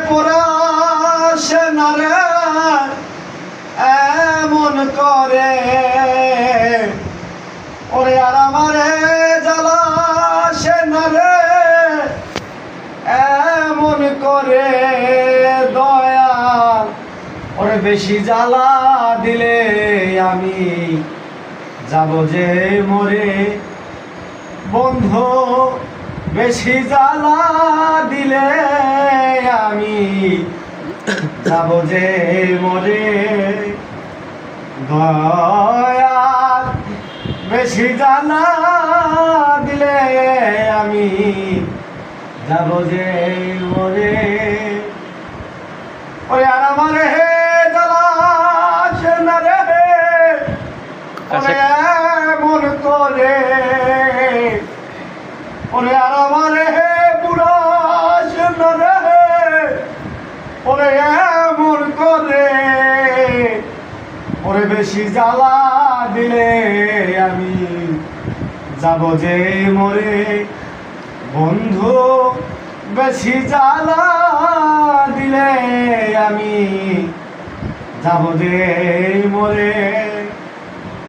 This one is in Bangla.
পড়াশে না রে এমন করে, ওরে আর আমারে জ্বালাসে না রে এমন করে দয়াল। ওরে বেশি জ্বালা দিলে আমি যাব যে মরে বন্ধু, বেশি জ্বালা দিলে আমি যাব যে মরে দয়াল। বেশি জ্বালা দিলে আমি যাব যে মরে। ওই আর আমার হে জ্বালাসে না রে ওরে এমন করে, ওরে আর আমার হে পুরাসে না রে ওরে এমন করে, ওরে বেশি জ্বালা দিলে আমি যাব যে মরে বন্ধু। বেশি জ্বালা দিলে আমি যাব যে মরে।